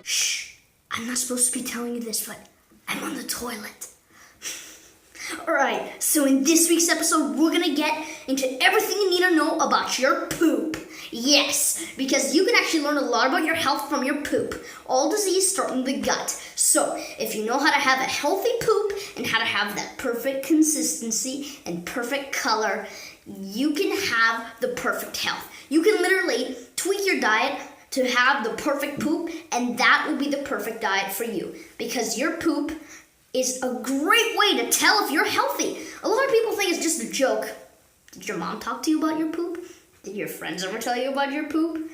Shh, I'm not supposed to be telling you this, but I'm on the toilet. Alright, so in this week's episode, we're gonna get into everything you need to know about your poop. Yes, because you can actually learn a lot about your health from your poop. All disease start in the gut. So, if you know how to have a healthy poop and how to have that perfect consistency and perfect color, you can have the perfect health. You can literally tweak your diet to have the perfect poop, and that will be the perfect diet for you. Because your poop is a great way to tell if you're healthy. A lot of people think it's just a joke. Did your mom talk to you about your poop? Did your friends ever tell you about your poop?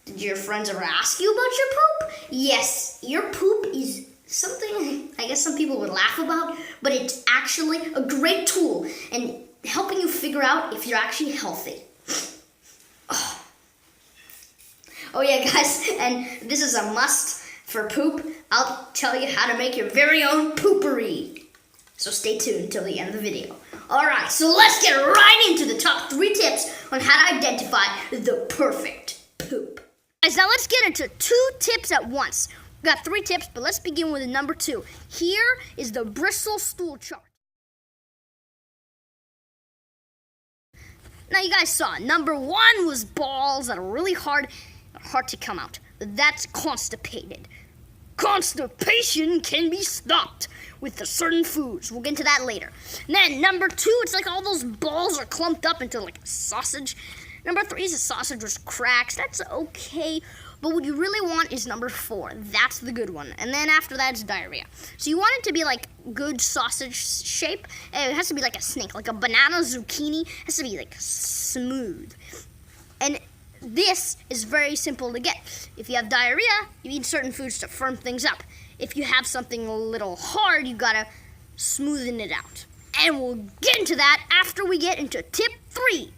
Did your friends ever ask you about your poop? Yes, your poop is something I guess some people would laugh about, but it's actually a great tool in helping you figure out if you're actually healthy. Oh yeah, guys, and this is a must for poop. I'll tell you how to make your very own poopery. So stay tuned until the end of the video. Alright, so let's get right into the top 3 tips on how to identify the perfect poop. Guys, now let's get into 2 tips at once. We've got 3 tips, but let's begin with number 2. Here is the Bristol stool chart. Now you guys saw, number 1 was balls that are really hard to come out. That's constipated. Constipation can be stopped with the certain foods. We'll get into that later. And then number 2, it's like all those balls are clumped up into like a sausage. Number 3 is a sausage with cracks. That's okay. But what you really want is number 4. That's the good one. And then after that is diarrhea. So you want it to be like good sausage shape. It has to be like a snake, like a banana zucchini. It has to be like smooth. And this is very simple to get. If you have diarrhea, you eat certain foods to firm things up. If you have something a little hard, you gotta smoothen it out. And we'll get into that after we get into tip 3.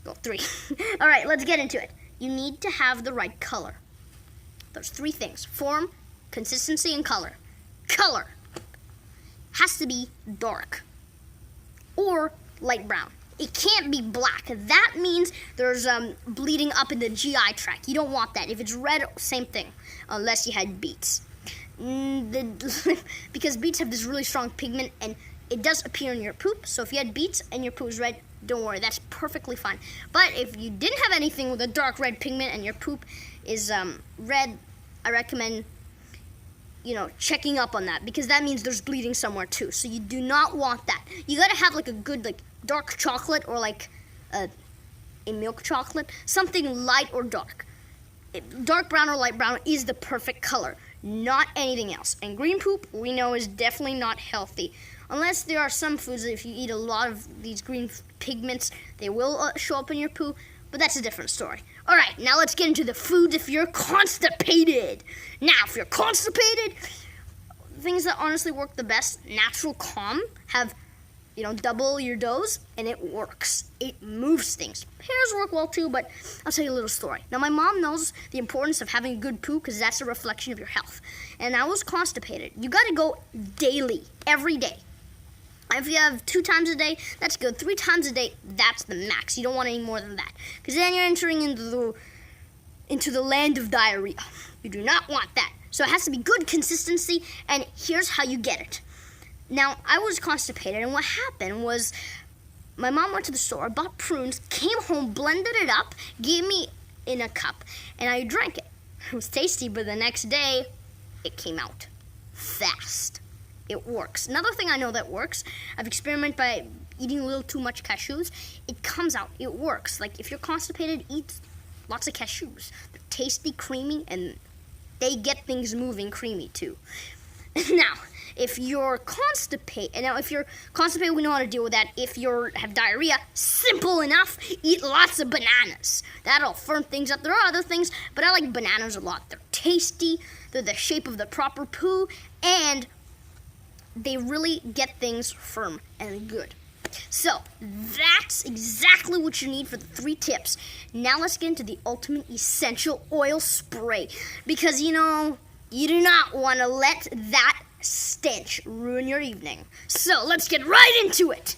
Well, 3. All right, let's get into it. You need to have the right color. There's 3 things: form, consistency, and color. Color has to be dark or light brown. It can't be black. That means there's bleeding up in the GI tract. You don't want that. If it's red, same thing, unless you had beets. Because beets have this really strong pigment, and it does appear in your poop. So if you had beets and your poop is red, don't worry, that's perfectly fine. But if you didn't have anything with a dark red pigment and your poop is red, I recommend checking up on that, because that means there's bleeding somewhere too. So you do not want that. You gotta have like a good dark chocolate or like a milk chocolate, something light or dark. Dark brown or light brown is the perfect color, not anything else. And green poop, we know, is definitely not healthy. Unless there are some foods that if you eat a lot of these green pigments, they will show up in your poo, but that's a different story. All right, now let's get into the foods if you're constipated. Now, if you're constipated, things that honestly work the best, Natural Calm, have double your dose, and it works. It moves things. Pears work well too, but I'll tell you a little story. Now, my mom knows the importance of having a good poo because that's a reflection of your health. And I was constipated. You got to go daily, every day. If you have 2 times a day, that's good. 3 times a day, that's the max. You don't want any more than that, because then you're entering into the land of diarrhea. You do not want that. So it has to be good consistency, and here's how you get it. Now, I was constipated, and what happened was my mom went to the store, bought prunes, came home, blended it up, gave me in a cup, and I drank it. It was tasty, but the next day, it came out fast. It works. Another thing I know that works, I've experimented by eating a little too much cashews. It comes out. It works. Like, if you're constipated, eat lots of cashews. They're tasty, creamy, and they get things moving creamy, too. Now, if you're constipated, we know how to deal with that. If you have diarrhea, simple enough, eat lots of bananas. That'll firm things up. There are other things, but I like bananas a lot. They're tasty, they're the shape of the proper poo, and they really get things firm and good. So, that's exactly what you need for the 3 tips. Now let's get into the ultimate essential oil spray. Because, you do not want to let that stench ruin your evening. So, let's get right into it.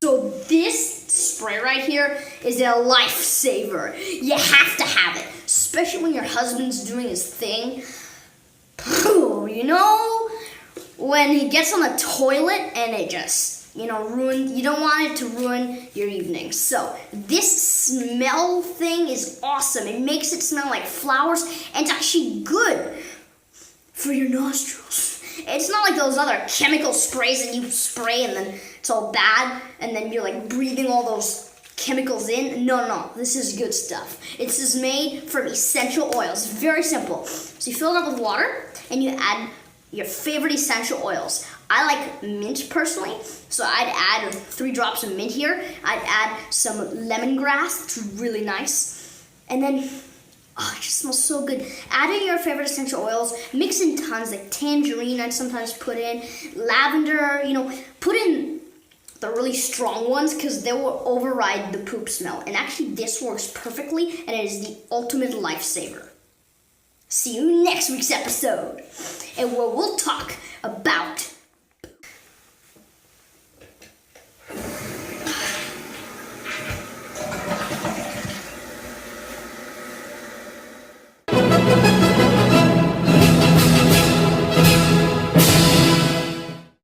So this spray right here is a lifesaver. You have to have it, especially when your husband's doing his thing. You know, when he gets on the toilet and it just, you don't want it to ruin your evening. So this smell thing is awesome. It makes it smell like flowers, and it's actually good for your nostrils. It's not like those other chemical sprays that you spray and then it's all bad and then you're like breathing all those chemicals in. No, this is good stuff. This is made from essential oils. Very simple. So you fill it up with water and you add your favorite essential oils. I like mint personally, so I'd add 3 drops of mint here. I'd add some lemongrass, it's really nice. And then it just smells so good. Add in your favorite essential oils. Mix in tons, like tangerine I'd sometimes put in. Lavender, put in the really strong ones because they will override the poop smell. And actually this works perfectly and it is the ultimate lifesaver. See you next week's episode, and where we'll talk about